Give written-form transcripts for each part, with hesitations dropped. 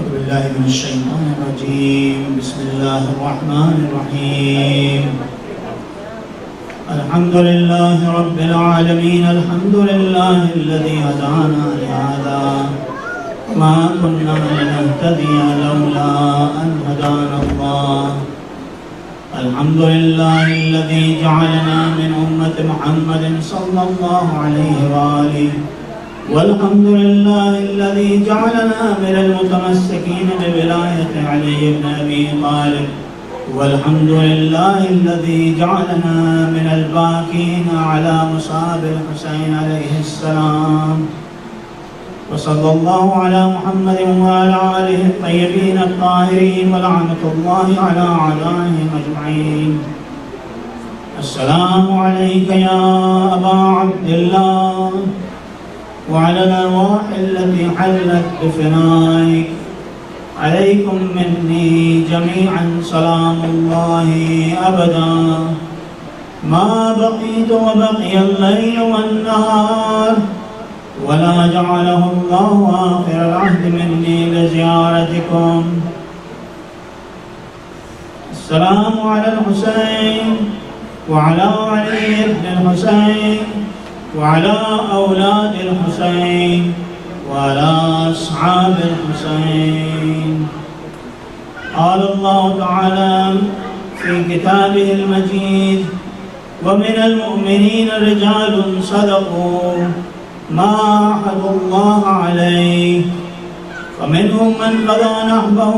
أعوذ بالله من الشيطان الرجيم. بسم الله الرحمن الرحيم. الحمد لله رب العالمين. الحمد لله الذي هدانا لهذا وما كنا لنهتدي لولا أن هدانا الله. الحمد لله الذي جعلنا من أمة محمد صلى الله عليه وآله، والحمد لله الذي جعلنا من المتمسكين بولاية علي بن أبي طالب، والحمد لله الذي جعلنا من الباكين على مصاب الحسين عليه السلام. وصلى الله على محمد وعلى آله الطيبين الطاهرين، ولعنة الله على أعدائهم أجمعين. السلام عليك يا أبا عبد الله، وعلى الأرواح التي حلت بفنائك. عليكم مني جميعا سلام الله أبدا ما بقيت وبقي الليل والنهار، ولا جعله الله آخر العهد مني لزيارتكم. السلام على الحسين وعلى علي بن الحسين وعلى أولاد الحسين وعلى أصحاب الحسين. قال الله تعالى في كتابه المجيد: ومن المؤمنين رجال صدقوا ما عاهدوا الله عليه، فمنهم من قضى نحبه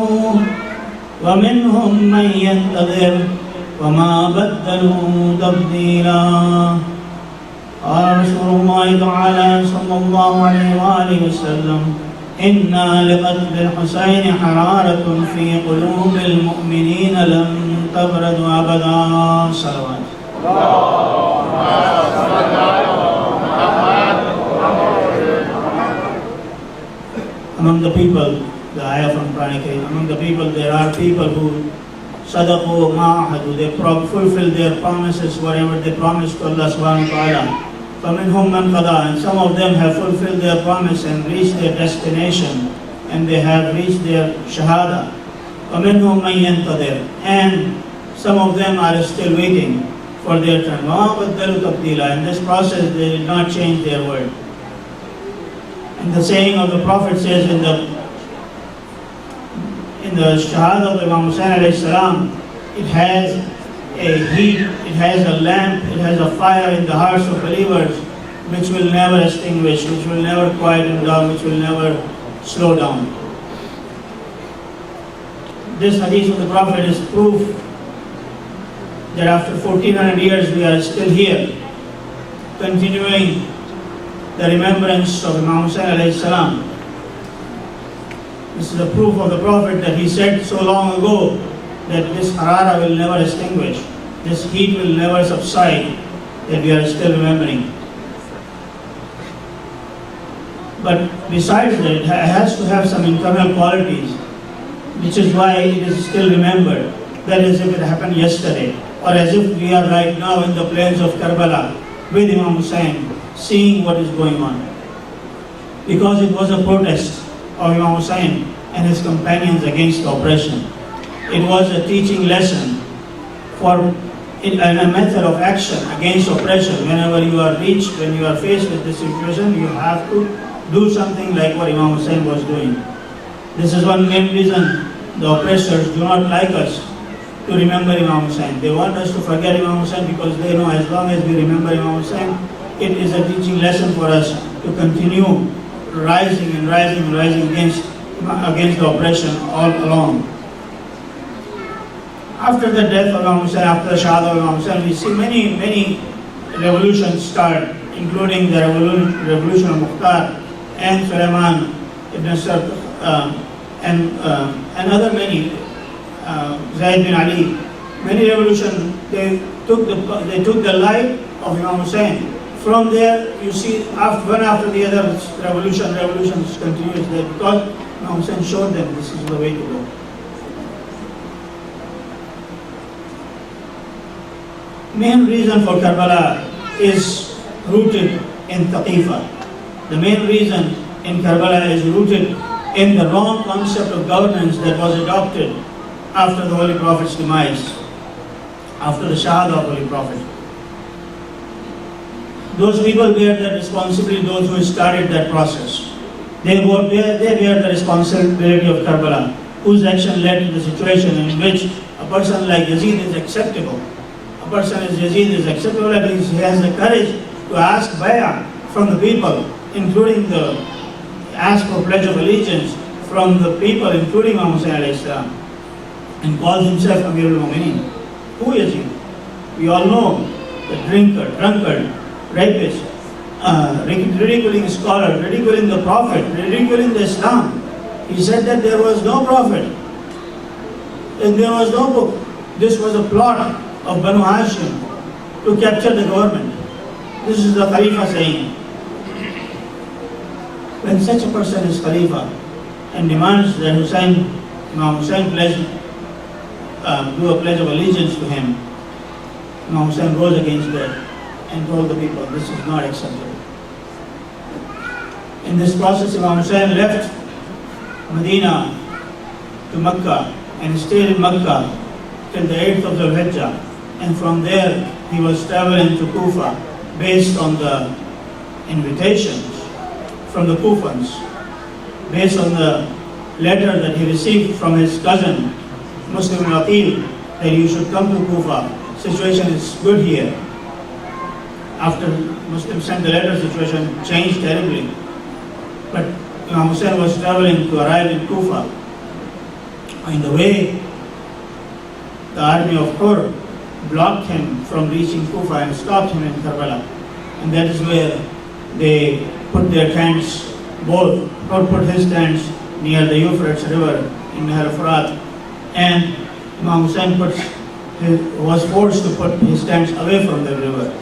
ومنهم من ينتظر وما بدلوا تبديلا. قال رسول الله تعالى صلى الله عليه وآله وسلم: إنا لقتل الحسين حرارة في قلوب المؤمنين لم تبرد أبدا. صلوات. Among the people, the ayah from Quran, among the people there are people who sadaqu ma'ahadu, they fulfill their promises, whatever they promised to Allah subhanahu wa ta'ala. فَمِنْهُمْ مَنْ قَضَى, and some of them have fulfilled their promise and reached their destination, and they have reached their shahada. وَمِنْهُمْ مَنْ يَنْتَظِرُ, and some of them are still waiting for their turn. وَمَا بَدَّلُوا تَبْدِيلًا, in this process they did not change their word. And the saying of the Prophet says in the shahada of Imam Hussain alayhi salam, it has a heat, it has a lamp, it has a fire in the hearts of believers which will never extinguish, which will never quieten down, which will never slow down. This hadith of the Prophet is proof that after 1400 years we are still here, continuing the remembrance of Imam Hussain alayhi salam. This is a proof of the Prophet that he said so long ago that this harara will never extinguish, this heat will never subside, that we are still remembering. But besides that, it has to have some internal qualities, which is why it is still remembered. That is, if it happened yesterday, or as if we are right now in the plains of Karbala with Imam Hussain, seeing what is going on. Because it was a protest of Imam Hussain and his companions against oppression. It was a teaching lesson for and a method of action against oppression. Whenever you are reached, when you are faced with this situation, you have to do something like what Imam Hussain was doing. This is one main reason the oppressors do not like us to remember Imam Hussain. They want us to forget Imam Hussain because they know as long as we remember Imam Hussain, it is a teaching lesson for us to continue rising and rising and rising against the oppression all along. After the death of Imam Hussain, after the shahada of Imam Hussain, we see many revolutions start, including the revolution of Mukhtar and Sulaiman ibn Sard and other many, Zayd bin Ali. Many revolutions, they took the life of Imam Hussain. From there, you see, one after the other, revolutions continues there because Imam Hussain showed them this is the way to go. Main reason for Karbala is rooted in Taqifa. The main reason in Karbala is rooted in the wrong concept of governance that was adopted after the Holy Prophet's demise, after the Shahada of Holy Prophet. Those people bear the responsibility, those who started that process. They bear the responsibility of Karbala, whose action led to the situation in which a person like Yazid is acceptable. A person as Yazid is acceptable because he has the courage to ask bay'ah from the people, including ask for pledge of allegiance from the people, including Imam Hussain alayhi salam, and calls himself Amirul Mu'mineen. Who is he? We all know the drunkard, rapist, ridiculing scholar, ridiculing the Prophet, ridiculing the Islam. He said that there was no Prophet and there was no book. This was a plot of Banu Hashim to capture the government. This is the Khalifa saying. When such a person is Khalifa and demands that Imam Hussain do a pledge of allegiance to him, Imam Hussain rose against that and told the people, this is not acceptable. In this process, Imam Hussain left Medina to Makkah and stayed in Makkah till the 8th of Dhul Hijjah. And from there, he was traveling to Kufa based on the invitations from the Kufans, based on the letter that he received from his cousin, Muslim Aqil, that you should come to Kufa. Situation is good here. After Muslims sent the letter, situation changed terribly. But Imam Hussain was traveling to arrive in Kufa. In the way, the army of Hur blocked him from reaching Kufa and stopped him in Karbala. And that is where they put their tents, both Hur put his tents near the Euphrates River in Nahr Furat, and Imam Hussain was forced to put his tents away from the river.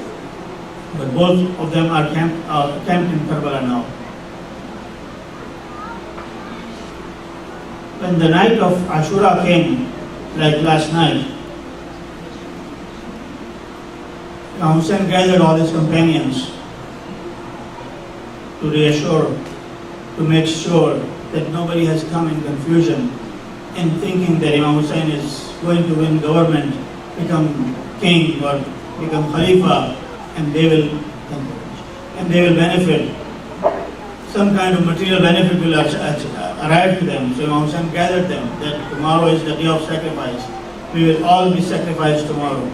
But both of them are camped in Karbala now. When the night of Ashura came, like last night, Imam Hussain gathered all his companions to reassure, to make sure that nobody has come in confusion in thinking that Imam Hussain is going to win government, become king or become Khalifa, and they will benefit. Some kind of material benefit will arrive to them. So Imam Hussain gathered them that tomorrow is the day of sacrifice. We will all be sacrificed tomorrow.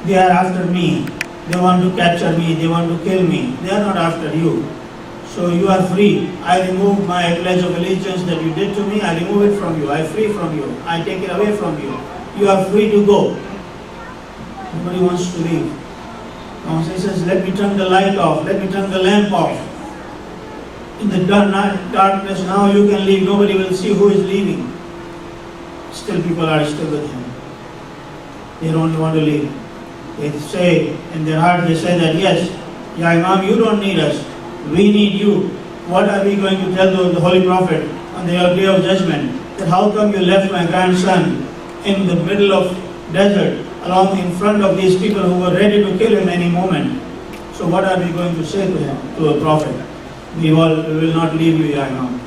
They are after me. They want to capture me. They want to kill me. They are not after you. So you are free. I remove my pledge of allegiance that you did to me. I remove it from you. I free from you. I take it away from you. You are free to go. Nobody wants to leave. Imam Hussain says, let me turn the light off. Let me turn the lamp off. In the darkness now you can leave. Nobody will see who is leaving. Still people are still with him. They don't want to leave. They say in their heart, they say that yes, Ya Imam, you don't need us. We need you. What are we going to tell the Holy Prophet on the day of judgment? That how come you left my grandson in the middle of desert, along in front of these people who were ready to kill him any moment? So what are we going to say to him, to a prophet? We will not leave you, Ya Imam.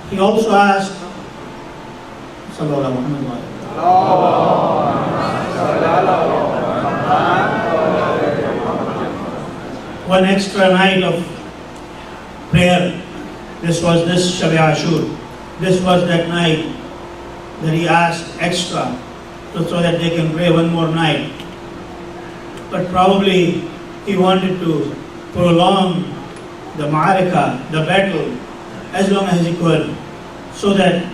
He also asked, Sallallahu Alaihi Wasallam, one extra night of prayer. This Shab-e Ashur. This was that night that he asked extra so that they can pray one more night. But probably he wanted to prolong the ma'arika, the battle, as long as he could, so that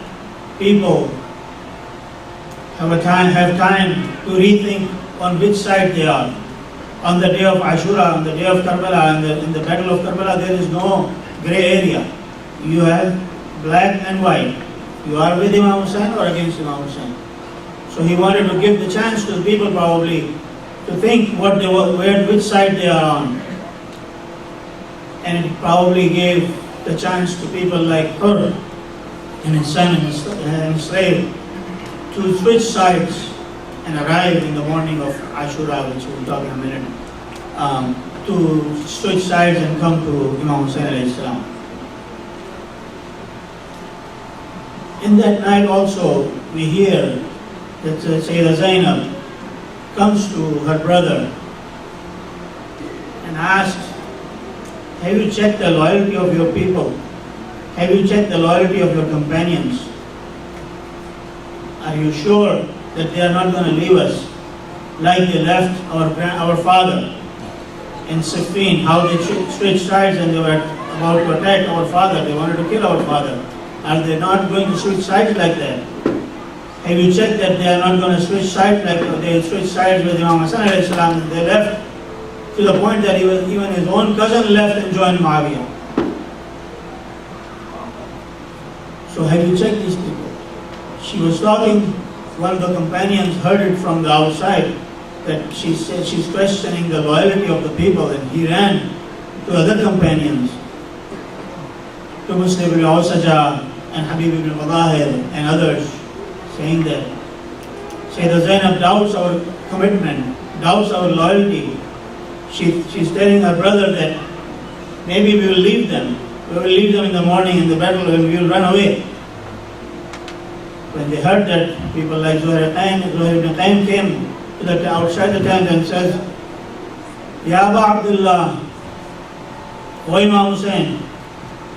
people have time to rethink on which side they are. On the day of Ashura, on the day of Karbala, in the battle of Karbala, there is no grey area. You have black and white. You are with Imam Hussain or against Imam Hussain. So he wanted to give the chance to the people probably to think which side they are on. And it probably gave the chance to people like Hur and his son and his slave to switch sides and arrive in the morning of Ashura, which we'll talk in a minute, to switch sides and come to Imam Hussain alayhi salam. In that night also, we hear that Sayyidah Zainab comes to her brother and asks, have you checked the loyalty of your people? Have you checked the loyalty of your companions? Are you sure that they are not going to leave us like they left our father in Siffin, how they switched sides and they were about to attack our father, they wanted to kill our father. Are they not going to switch sides like that? Have you checked that they are not going to switch sides like they switched sides with Imam Hassan alayhi salam? They left to the point that even his own cousin left and joined Muawiyah. So have you checked these people? She was talking, one of the companions heard it from the outside, that she said she's questioning the loyalty of the people, and he ran to other companions, to Muslim ibn Awsaja and Habib ibn Madahir and others, saying that Sayyidah Zainab doubts our commitment, doubts our loyalty. She's telling her brother that maybe we will leave them. We will leave them in the morning in the battle and we will run away. When they heard that, people like Zuhair ibn Qaym came to the outside the tent and says, Ya Aba Abdullah, O Imam Hussain,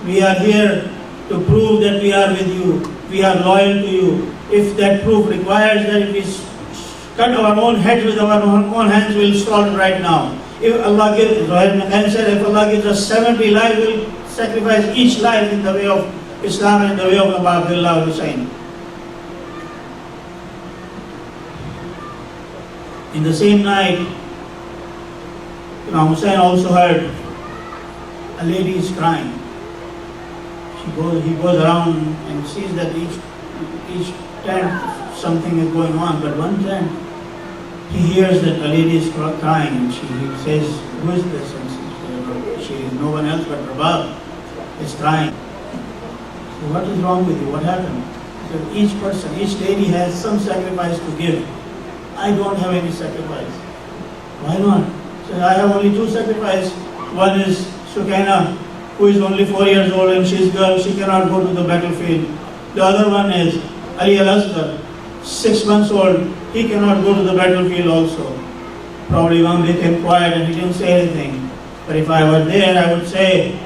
we are here to prove that we are with you, we are loyal to you. If that proof requires that if we cut our own heads with our own hands, we will stall it right now. If Allah gives, Zuhair ibn Qaym said, if Allah gives us 70 lives, we will sacrifice each life in the way of Islam and in the way of Aba Abdullah Hussain. In the same night, Imam Hussain also heard a lady is crying. He goes around and sees that each tent something is going on, but one tent he hears that a lady is crying, and he says, who is this? And she is no one else but Rabab is crying. So what is wrong with you? What happened? So each person, each lady has some sacrifice to give. I don't have any sacrifice. Why not? So I have only two sacrifices. One is Sukaina, who is only 4 years old and she is girl, she cannot go to the battlefield. The other one is Ali al-Asghar, 6 months old, he cannot go to the battlefield also. Probably one became quiet and he didn't say anything. But if I were there, I would say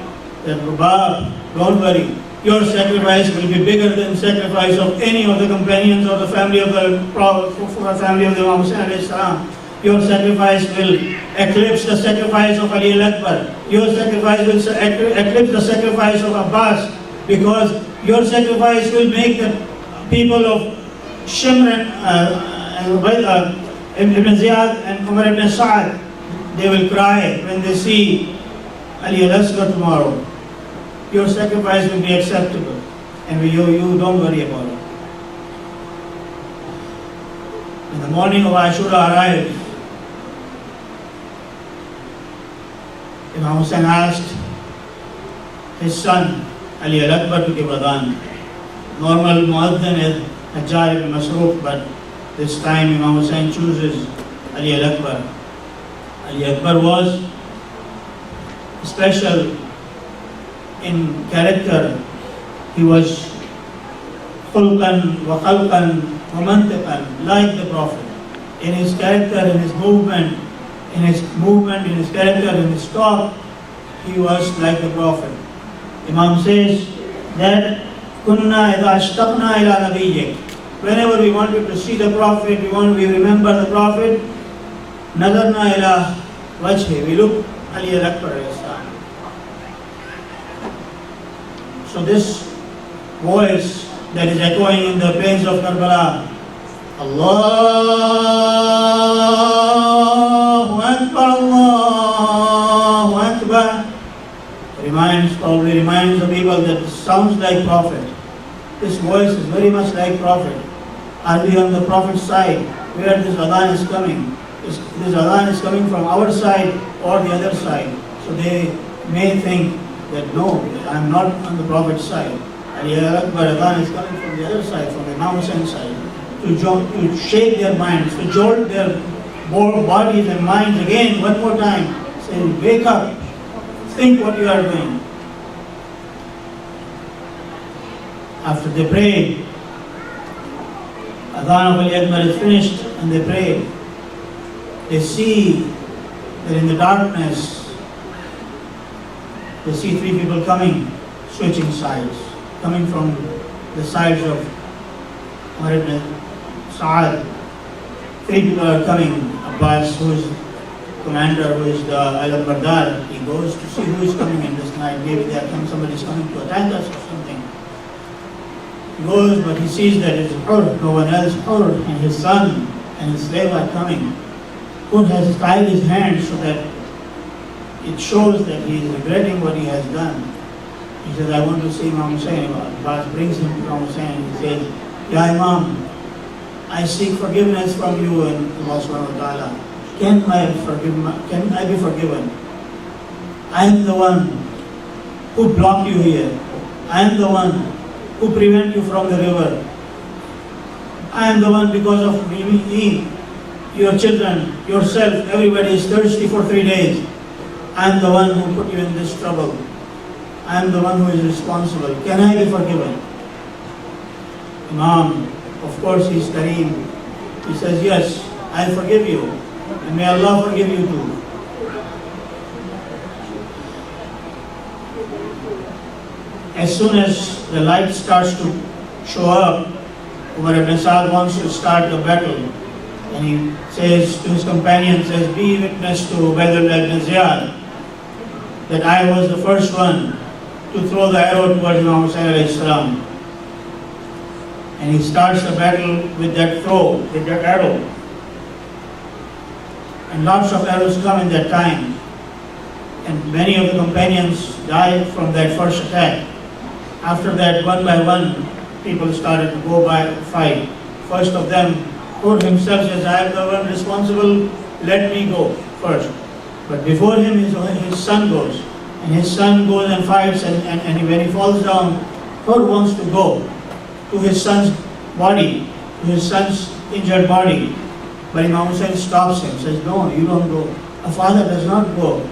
that Rabab, don't worry, your sacrifice will be bigger than sacrifice of any of the companions or the family of the Imam Hussain alayhi salam. Your sacrifice will eclipse the sacrifice of Ali al-Akbar. Your sacrifice will eclipse the sacrifice of Abbas, because your sacrifice will make the people of Shimr Ibn Ziyad and Umar ibn Sa'ad, they will cry when they see Ali al-Asghar tomorrow. Your sacrifice will be acceptable, and you don't worry about it. When the morning of Ashura arrived, Imam Hussain asked his son Ali al-Akbar to give adhan. Normal muaddin is Hajjar ibn Masruq, but this time Imam Hussain chooses Ali al-Akbar. Ali Akbar was special in character. He was khulqan wa khalqan wa mantiqan, like the Prophet. In his character, in his movement, in his character, in his talk, he was like the Prophet. Imam says that kunna idha ashtaqna ila nabiyyik. Whenever we wanted to see the Prophet, we remember the Prophet, nadarna ila wajhi, we look Ali al-Akbar. So this voice that is echoing in the plains of Karbala, Allahu Akbar, Allahu Akbar, probably reminds the people that it sounds like Prophet. This voice is very much like Prophet. Are we on the Prophet's side where this adhan is coming? This adhan is coming from our side or the other side. So they may think that no, I am not on the Prophet's side. Ali Akbar adhan is coming from the other side, from the Imam Hussain's side, to shake their minds, to jolt their bodies and minds again one more time, saying, wake up, think what you are doing. After they prayed, Adhan of Al-Akbar is finished and they pray. They see that in the darkness, they see three people coming, switching sides, coming from the sides of Umar ibn Sa'ad. Three people are coming. Abbas, who is commander, who is the Al-Bardar, he goes to see who is coming in this night. Maybe somebody is coming to attack us or something. He goes, but he sees that it's Hur, no one else, Hur, and his son and his slave are coming. Hur has tied his hands so that it shows that he is regretting what he has done. He says, I want to see Imam Hussain. Abbas brings him to Imam Hussain and he says, Ya Imam, I seek forgiveness from you and Allah subhanahu wa ta'ala. Can I be forgiven? I am the one who blocked you here. I am the one who prevent you from the river. I am the one, because of me, your children, yourself, everybody is thirsty for 3 days. I am the one who put you in this trouble. I am the one who is responsible. Can I be forgiven? Imam, of course, he is Kareem. He says, yes, I forgive you. And may Allah forgive you too. As soon as the light starts to show up, Umar ibn Sa'ad wants to start the battle. And he says to his companion, says, be witness to Ubaydullah ibn Ziyad that I was the first one to throw the arrow towards Imam Hussain alayhi salam. And he starts the battle with that throw, with that arrow. And lots of arrows come in that time. And many of the companions died from that first attack. After that, one by one, people started to go by fight. First of them, Hur himself says, I am the one responsible, let me go first. But before him, his son goes. And his son goes and fights, and when he falls down, Hur wants to go to his son's body, to his son's injured body. But Imam Hussain stops him, says, no, you don't go. A father does not go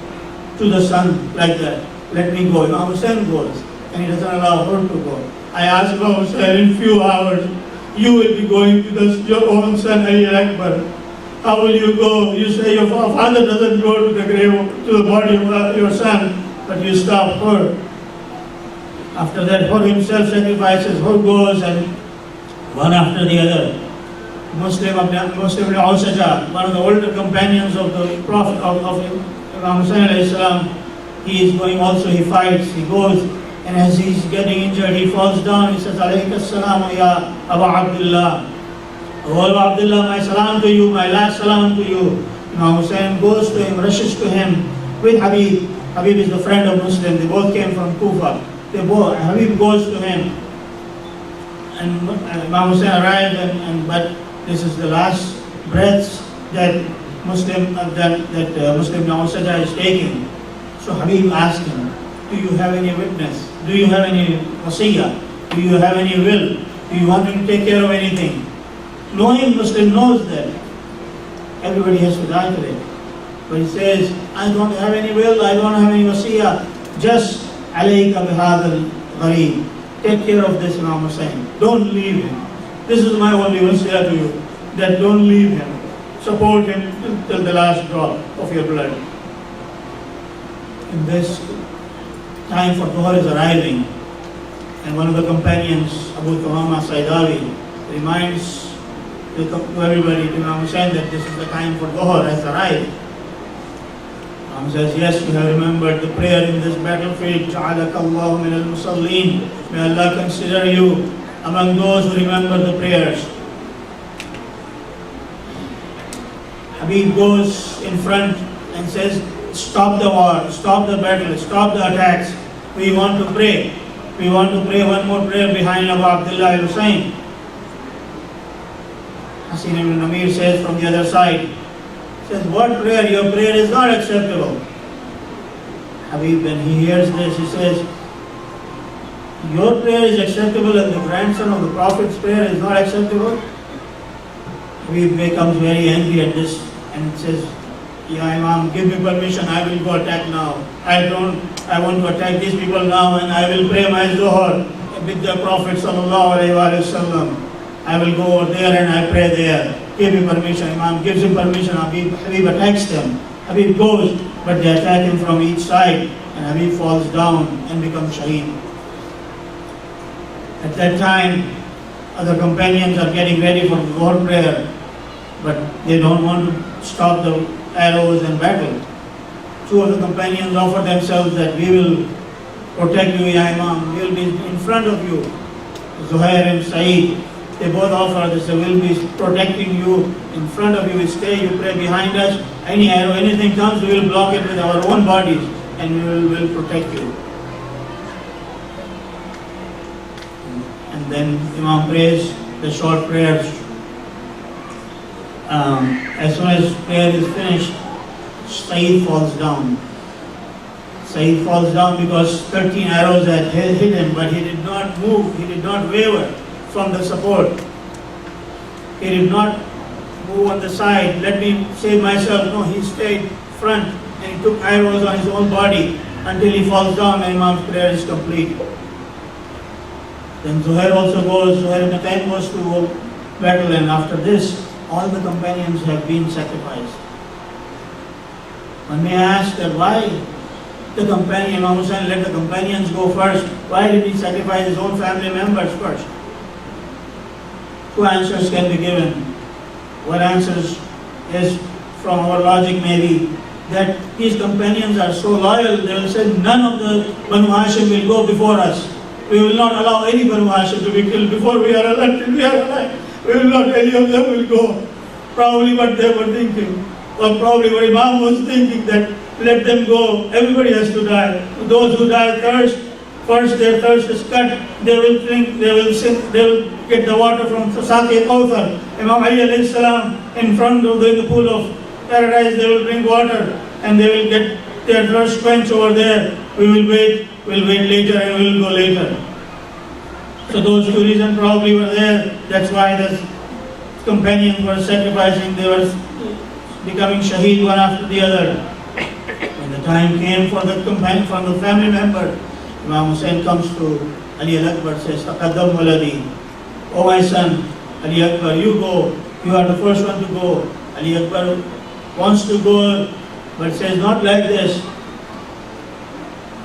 to the son like that. Let me go. Imam Hussain goes, and he doesn't allow Hur to go. I asked Imam Hussain, in few hours, you will be going to your own son Ali Akbar. How will you go? You say your father doesn't go to the grave, to the body of your son, but you stop Hur. After that, Hur himself sacrifices. Hur goes, and one after the other. Muslim ibn Awsaja, one of the older companions of the Prophet of Imam Hussain alayhi salam, he is going also, he fights, he goes, and as he is getting injured, he falls down, he says, Alayka salam ya Abu Abdullah. O Abu Abdullah, my salam to you, my last salam to you. Imam Hussain goes to him, rushes to him with Habib. Habib is the friend of Muslim, they both came from Kufa. Habib goes to him, and Imam Hussain arrived, but this is the last breaths that Muslim Nawsaja is taking. So Habib asked him, do you have any witness? Do you have any wasiyah? Do you have any will? Do you want me to take care of anything? Knowing Muslim knows that everybody has to die today. But he says, I don't have any will, I don't have any wasiyah. Just alayka bihadal gharib. Take care of this Imam Hussain. Don't leave him. This is my only wasiyah to you, that don't leave him. Support him till the last drop of your blood. In this time for Dhuhr is arriving, and one of the companions, Abu Thumama Saidawi, reminds to everybody, to Imam Hussain, that this is the time for Dhuhr has arrived. Imam says, yes, we have remembered the prayer in this battlefield. جَعَلَكَ اللَّهُ مِنَ الْمُصَلِّينَ. May Allah consider you among those who remember the prayers. Habib goes in front and says, stop the war, stop the battle, stop the attacks. We want to pray. We want to pray one more prayer behind Abu Abdullah al-Hussain. Hasan ibn Amir says from the other side, says, what prayer? Your prayer is not acceptable. Habib, when he hears this, he says, your prayer is acceptable and the grandson of the Prophet's prayer is not acceptable? Habib becomes very angry at this and says, Yeah, Imam, give me permission, I will go attack now. I want to attack these people now and I will pray my Zuhr with the Prophet sallallahu alaihi wasallam. I will go over there and I pray there. Give me permission. Imam gives him permission. Habib attacks them. Habib goes, but they attack him from each side and Habib falls down and becomes shaheed. At that time, other companions are getting ready for Zuhr prayer, but they don't want to stop the arrows and battle. Two of the companions offer themselves that we will protect you, Ya Imam, we will be in front of you. Zuhair and Saeed, they both offer, they say, we'll be protecting you in front of you, we stay, you pray behind us, any arrow, anything comes, we will block it with our own bodies and we will protect you. And then Imam prays the short prayers. As soon as prayer is finished, Saeed falls down. Saeed falls down because 13 arrows had hit him, but he did not move, he did not waver from the support. He did not move on the side, let me save myself. No, he stayed front and he took arrows on his own body until he falls down and Imam's prayer is complete. Then Zuhair also goes, Zuhair ibn Qayn goes to battle, and after this, all the companions have been sacrificed. One may ask that why the companion, Imam Hussain let the companions go first. Why did he sacrifice his own family members first? Two answers can be given. One answer is from our logic maybe that these companions are so loyal, they will say none of the Banu Hashim will go before us. We will not allow any Banu Hashim to be killed before we are alive. We are alive. We will not, any of them will go. Probably what they were thinking, or probably what Imam was thinking, that let them go, everybody has to die. Those who die first their thirst is cut, they will drink, they will sip, they will get the water from Saqi Kawthar. Imam Ali alayhi salam, in front of the pool of paradise, they will drink water and they will get their thirst quenched over there. We'll wait later and we will go later. So those two reasons probably were there. That's why the companions were sacrificing, they were becoming shaheed one after the other. When the time came for the companion, from the family member, Imam Hussain comes to Ali al-Akbar, says, Taqaddam waladi, oh my son, Ali Akbar, you go, you are the first one to go. Ali Akbar wants to go, but says, not like this.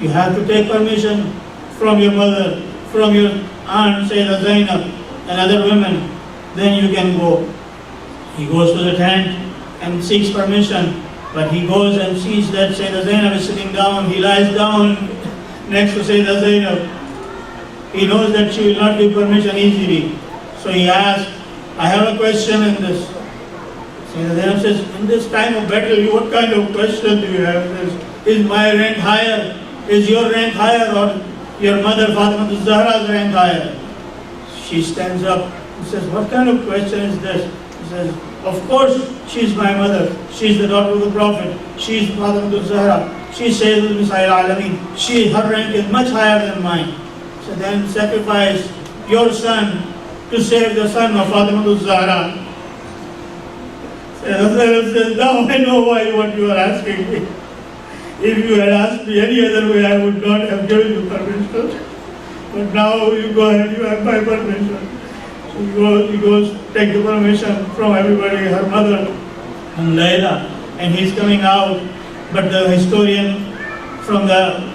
You have to take permission from your mother, from your aunt, Sayyidah Zainab, and other women, then you can go. He goes to the tent and seeks permission, but he goes and sees that Sayyidah Zainab is sitting down. He lies down next to Sayyidah Zainab. He knows that she will not give permission easily. So he asks, I have a question in this. Sayyidah Zainab says, in this time of battle, what kind of question do you have? Is my rank higher? Is your rank higher, or your mother Fatima Zahra's rank higher? She stands up and says, what kind of question is this? He says, of course she is my mother. She is the daughter of the Prophet. She is Fatima Zahra. She is Sayyidul Misa'il Alameen. Her rank is much higher than mine. So then sacrifice your son to save the son of Fatima Zahra. Sayyidina says, now I know what you are asking me. If you had asked me any other way, I would not have given you permission. But now you go ahead, you have my permission. So he goes, take the permission from everybody, her mother and Layla, and he's coming out. But the historian from the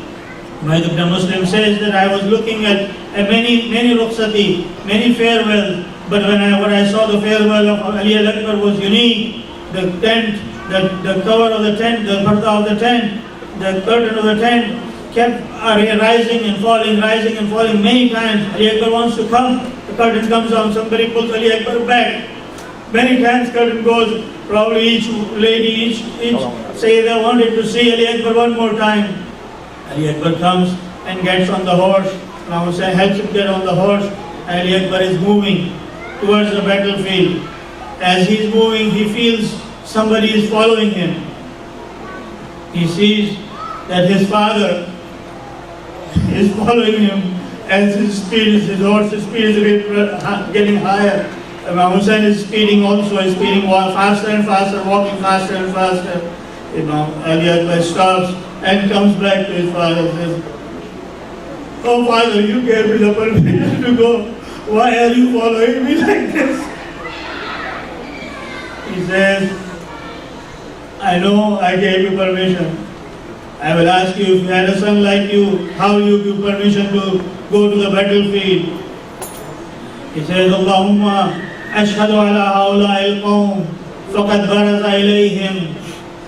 Muslim says that I was looking at many rukhsati, many farewell, but when I saw the farewell of Ali al-Akbar was unique. The tent, the cover of the tent, the parda of the tent, the curtain of the tent kept rising and falling many times. Ali Akbar wants to come, the curtain comes down, somebody pulls Ali Akbar back. Many times curtain goes, probably each lady, each say they wanted to see Ali Akbar one more time. Ali Akbar comes and gets on the horse. Imam Hussain helps him get on the horse, and Ali Akbar is moving towards the battlefield. As he is moving, he feels somebody is following him. He sees that his father is following him as his horse's speed is getting higher. Imam Hussain is speeding also, is speeding faster and faster, walking faster and faster. Ali Akbar stops and comes back to his father and says, "Oh father, you gave me the permission to go. Why are you following me like this?" He says, "I know I gave you permission. I will ask you, if you had a son like you, how you give permission to go to the battlefield?" He says, "Allahumma ashhadu ala haula'il qawm faqad baraza ilayhim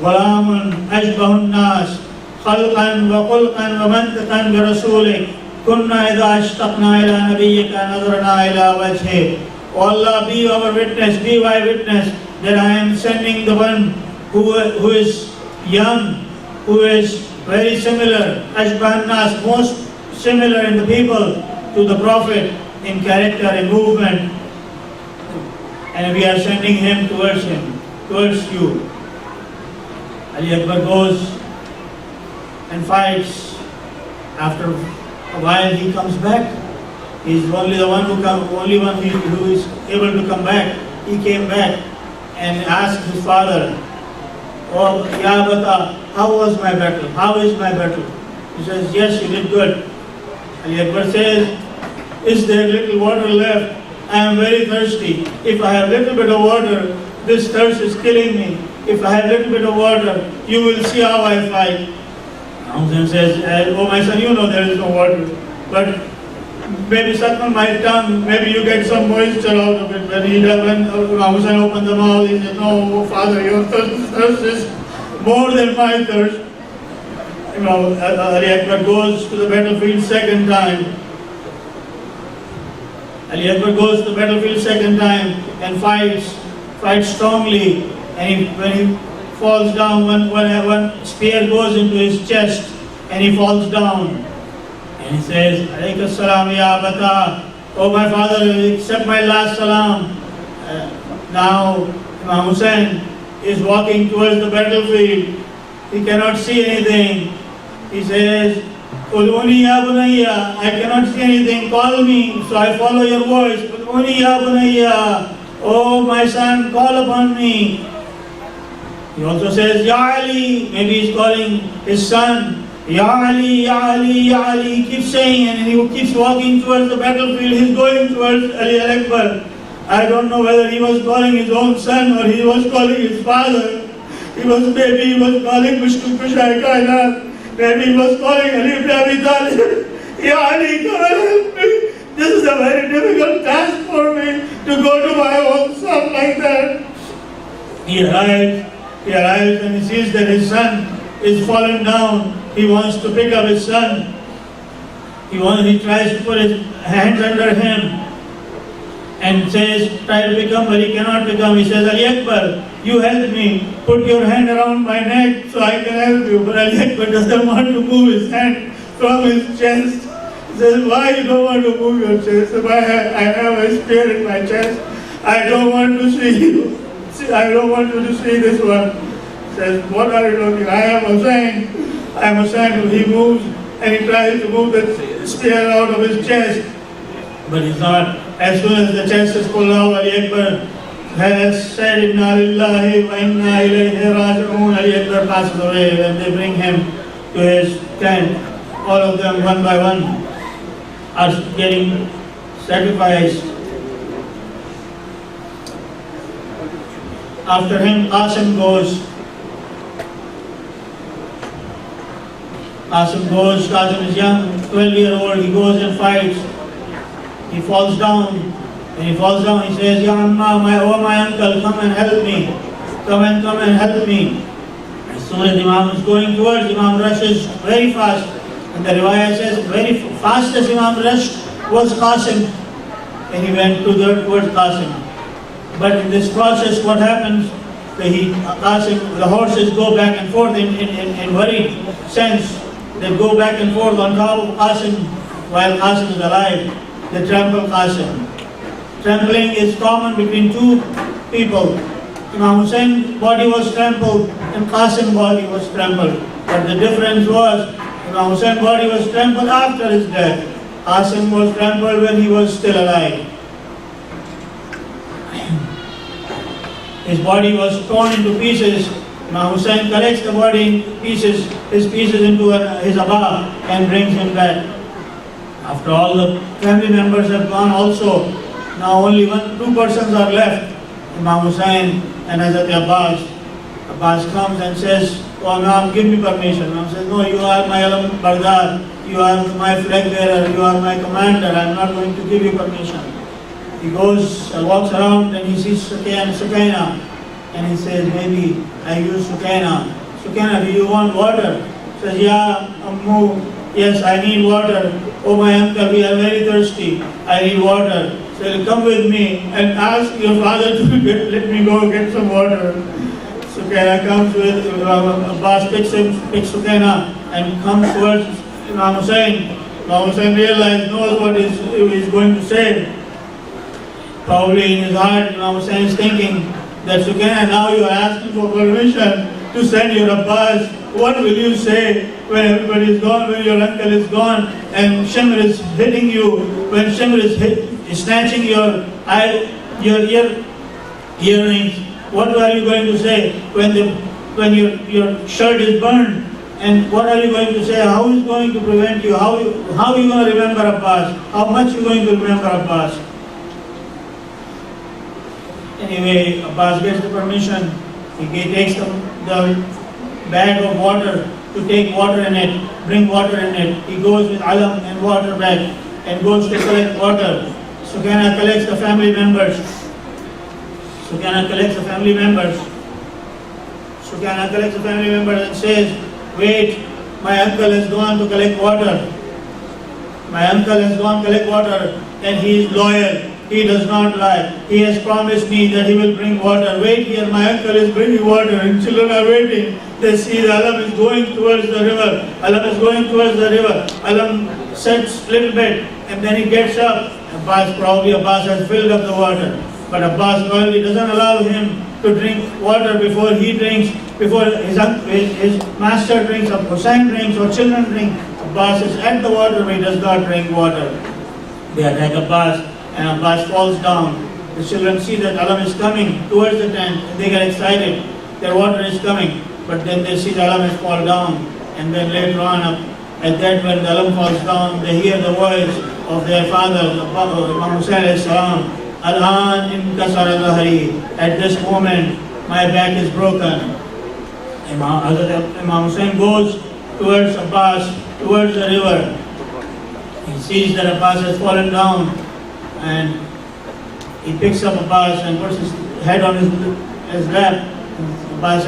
ghulamun ashbahun nas khalqan wa khulqan wa mantiqan bi rasulik kunna idha ashtaqna ila nabiyyika nazarna ila wajhik." O Allah, be our witness, be my witness that I am sending the one who is young, who is very similar, ashbahun nas, most similar in the people to the Prophet in character and movement, and we are sending him, towards you. Ali Akbar goes and fights. After a while he comes back. He is only one who is able to come back. He came back and asked his father, "Oh, Ya Bata, how was my battle? How is my battle?" He says, "Yes, you did good." Ali Akbar says, "Is there little water left? I am very thirsty. If I have little bit of water, this thirst is killing me. If I have little bit of water, you will see how I fight." Hussein says, "Oh my son, you know there is no water. But maybe suck on my tongue, maybe you get some moisture out of it." When Hussein opened the mouth, he said, "No, father, your thirst is more than my thirst." Ali Akbar goes to the battlefield second time. Ali Akbar goes to the battlefield second time and fights strongly. And when he falls down, one spear goes into his chest and he falls down. And he says, "Alayka salam ya Bata." "Oh my father, accept my last salam." Now Imam Hussein is walking towards the battlefield. He cannot see anything. He says, "Ud'uni ya bunayya." I cannot see anything. Call me. So I follow your voice. "Ud'uni ya bunayya." Oh my son, call upon me. He also says, "Ya Ali." Maybe he's calling his son. "Ya Ali, Ya Ali, Ya Ali." He keeps saying, and he keeps walking towards the battlefield. He's going towards Ali Akbar. I don't know whether he was calling his own son or he was calling his father. Maybe he was calling Mushkil Kushai Kainat. Maybe he was calling Ali ibn Abi Talib. "Ya Ali, come and help me. This is a very difficult task for me to go to my own son like that." He arrives and he sees that his son is fallen down. He wants to pick up his son. He tries to put his hands under him and says, "Try to become," but he cannot become. He says, "Ali Akbar, you help me. Put your hand around my neck so I can help you." But Ali Akbar doesn't want to move his hand from his chest. He says, "Why you don't want to move your chest? I have a spear in my chest. I don't want to see you. I don't want you to see this one." He says, "What are you doing?" "I am Hussein. I am Hussein." He moves and he tries to move the spear out of his chest. But he's not. As soon as the chest is pulled out, Ali Akbar has said, "Inna lillahi wa inna ilayhi raji'un." Ali Akbar passes away and they bring him to his tent. All of them, one by one, are getting sacrificed. After him, Kazim goes. Kazim is young, 12-year-old. He goes and fights. He falls down. When he falls down, he says, "Ya Amma, my uncle, come and help me. Come and help me." As soon as Imam is going towards, Imam rushes very fast. And the riwayah says, very fast as Imam rushed was Kazim. And he went towards Kazim. But in this process, what happens? The horses go back and forth in worried sense. They go back and forth on top of Kazim while Kazim is alive. They trample Kazim. Trampling is common between two people. Imam Hussein's body was trampled and Kazim's body was trampled. But the difference was, Imam Hussein's body was trampled after his death. Kazim was trampled when he was still alive. His body was torn into pieces Imam Hussain collects the body in pieces, his pieces into his abba and brings him back. After all the family members have gone also, now only two persons are left, Imam Hussain and Hazrat Abbas. Abbas comes and says, "Oh Imam, give me permission." Imam says, "No, you are my Alam Bardar, you are my flag bearer, you are my commander, I am not going to give you permission." He goes, walks around and he sees Sukaina and he says, "Maybe I use Sukaina. Sukaina, do you want water?" He says, "Yeah, Ammu, yes, I need water. Oh my uncle, we are very thirsty. I need water. So come with me and ask your father to let me go get some water." Sukaina comes with Abbas, picks Sukaina and comes towards Imam Hussain. Imam Hussain knows what he is going to say. Probably in his heart, Imam Hussain is thinking that Sukaina, now you are asking for permission to send your Abbas. What will you say when everybody is gone, when your uncle is gone, and Shimr is hitting you, when Shimr is snatching your earrings? What are you going to say when your shirt is burned? And what are you going to say? How is going to prevent you? How are you going to remember Abbas? How much are you going to remember Abbas? Anyway, Abbas gets the permission. He takes the bag of water to take water in it, bring water in it. He goes with alam and water bag and goes to collect water. Sukaina collects the family members. Sukaina collects the family members. Sukaina collects the family members and says, "Wait, my uncle has gone to collect water. My uncle has gone to collect water and he is loyal. He does not lie. He has promised me that he will bring water. Wait here, my uncle is bringing water and children are waiting." They see the alam is going towards the river. Alam is going towards the river. Alam sets a little bit and then he gets up. Abbas has filled up the water. But Abbas loyalty doesn't allow him to drink water before he drinks, before his master drinks, or Hussain drinks, or children drink. Abbas is at the water but he does not drink water. They attack Abbas and Abbas falls down. The children see that alam is coming towards the tent and they get excited. Their water is coming. But then they see the alam has fallen down. And then later on, at that when the alam falls down, they hear the voice of their father, Imam Hussain alayhi salam. "Al-an inkasara dhahri." At this moment, my back is broken. Imam Hussain goes towards Abbas, towards the river. He sees that Abbas has fallen down and he picks up Abbas and puts his head on his lap. Abbas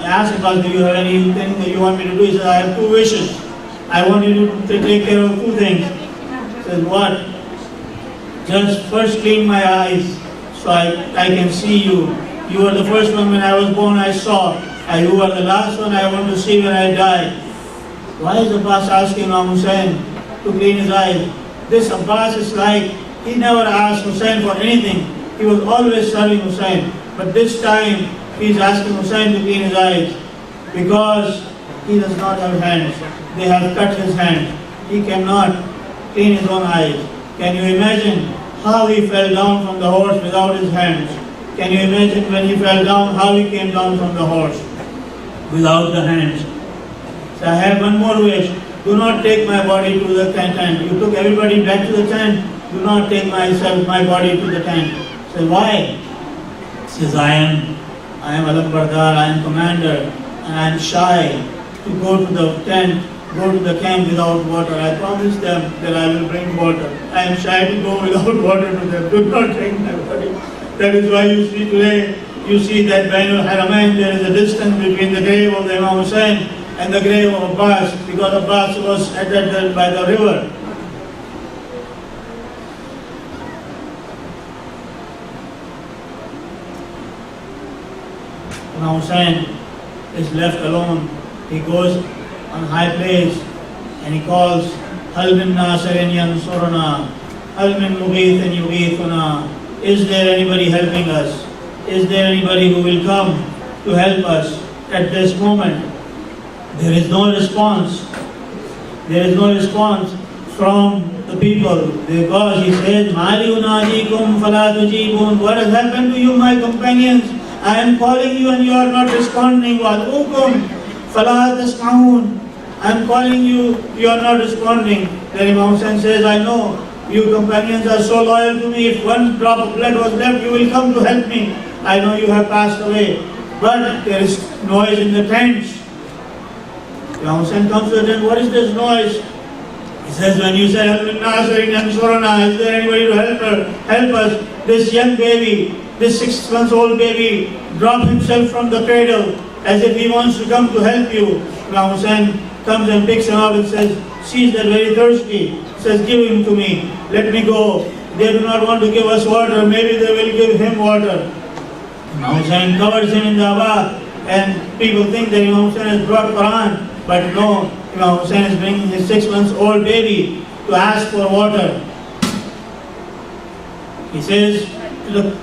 asks Abbas, "Do you have anything that you want me to do?" He says, "I have two wishes. I want you to take care of two things." He says, "What?" "Just first clean my eyes so I can see you. You were the first one when I was born I saw. And you are the last one I want to see when I die." Why is Abbas asking Imam Hussain to clean his eyes? This Abbas is like, he never asked Hussain for anything. He was always serving Hussain. But this time, he is asking Hussain to clean his eyes because he does not have hands. They have cut his hand. He cannot clean his own eyes. Can you imagine how he fell down from the horse without his hands? Can you imagine when he fell down, how he came down from the horse without the hands? So I have one more wish. Do not take my body to the tent. You took everybody back to the tent. Do not take my body to the tent. So why? He says, I am Alam Bardar, I am commander, and I am shy to go to the tent, go to the camp without water. I promised them that I will bring water. I am shy to go without water to them. Do not take my body. That is why you see today, you see that Bainul Haramain, there is a distance between the grave of the Imam Hussain and the grave of Abbas, because Abbas was at that by the river. Imam Hussain is left alone. He goes on high place and he calls, "Hal min nasirin yansuruna, hal min mughithin yughithuna." Is there anybody helping us? Is there anybody who will come to help us at this moment? There is no response. There is no response from the people, because he says, "Mali unajikum fala tujibun." What has happened to you, my companions? I am calling you and you are not responding. وَأَدْعُوكُمْ فَلَا تَسْمَعُونَ. I am calling you, you are not responding. Then Imam Hussain says, I know, you companions are so loyal to me. If one drop of blood was left, you will come to help me. I know you have passed away. But there is noise in the tents. Imam Hussain comes to the tent, what is this noise? He says, when you say, is there anybody to help us? This young baby, this 6 months old baby, dropped himself from the cradle as if he wants to come to help you. Imam Hussain comes and picks him up and says, sees that very thirsty. Says, give him to me, let me go. They do not want to give us water, maybe they will give him water. Imam Hussain covers him in the abba, and people think that Imam Hussain has brought Quran, but no, Imam Hussain is bringing his 6 months old baby to ask for water. He says to the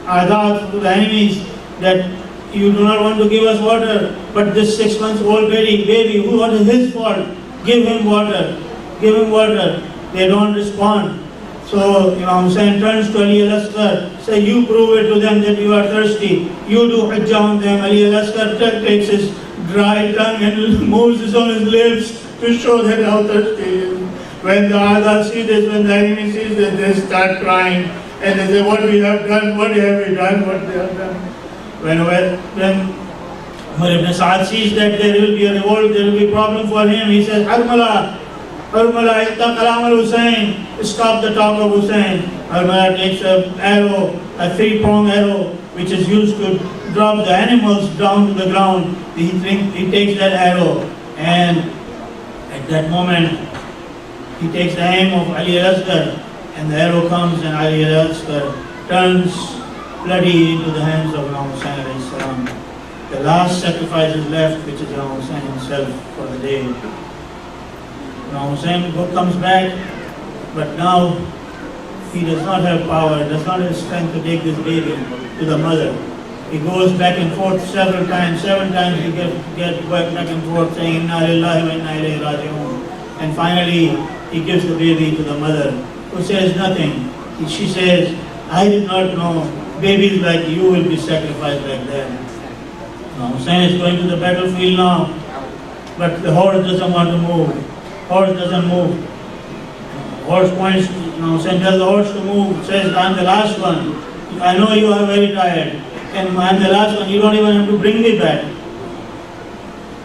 Adat, to the enemies, that you do not want to give us water, but this 6 months old baby, what is his fault? Give him water. Give him water. They don't respond. So Imam Hussain turns to Ali al-Asghar, says, you prove it to them that you are thirsty. You do hujjah on them. Ali al-Asghar takes his dry tongue and moves it on his lips to show that how thirsty he is. When the Adat see this, when the enemy sees this, they start crying. And they say, what we have done, what have we done, what they have done. When Umar ibn Sa'ad sees that there will be a revolt, there will be a problem for him, he says, Harmala, itta kalam al-Hussain, stop the talk of Hussain. Harmala takes an arrow, a 3-pronged arrow, which is used to drop the animals down to the ground. He takes that arrow, and at that moment, he takes the aim of Ali al-Asghar, and the arrow comes, and Ali al-Asghar turns bloody into the hands of Imam Hussain alayhi salam. The last sacrifice is left, which is Imam Hussain himself for the day. Imam Hussain comes back, but now he does not have power, does not have strength to take this baby to the mother. He goes back and forth several times. 7 times he gets back and forth saying, Inna lillahi wa inna ilayhi raji'un. And finally, he gives the baby to the mother, who says nothing. She says, I did not know babies like you will be sacrificed like that. Now Hussain is going to the battlefield now, but the horse doesn't want to move. Horse doesn't move. Horse points, Hussain tells the horse to move, says, I'm the last one. I know you are very tired, and I'm the last one, you don't even have to bring me back.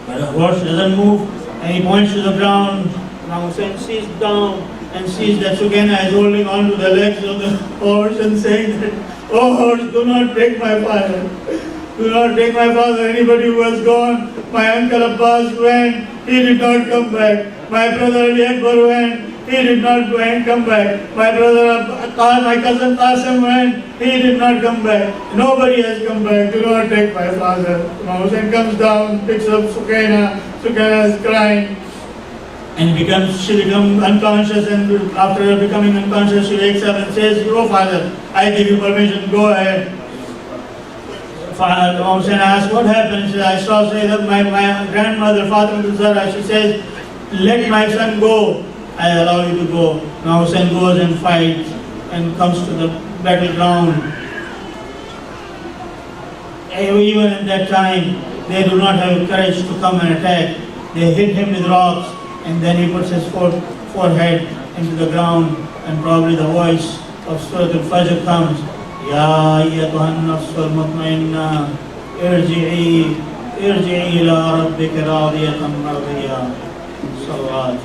But the horse doesn't move, and he points to the ground. Now Hussain sees down and sees that Sukaina is holding on to the legs of the horse and saying that, oh horse, do not take my father. Do not take my father. Anybody who has gone, my uncle Abbas went, he did not come back. My brother Ali Akbar went, he did not go and come back. My cousin Qasim went, he did not come back. Nobody has come back. Do not take my father. Imam Hussain comes down, picks up Sukaina. Sukaina is crying. And she becomes unconscious, and after becoming unconscious, she wakes up and says, oh father, I give you permission, go ahead. Imam Hussain asks, what happened? He says, I saw that my grandmother, Fatima Zahra, she says, let my son go, I allow you to go. Imam Hussain goes and fights and comes to the battleground. Even at that time, they do not have courage to come and attack. They hit him with rocks, and then he puts his forehead into the ground, and probably the voice of Surah Al-Fajr comes, Ya ayyatuhan nafsul mutmainna, irji'i ila rabbika radiyatan mardiyah. Salawat.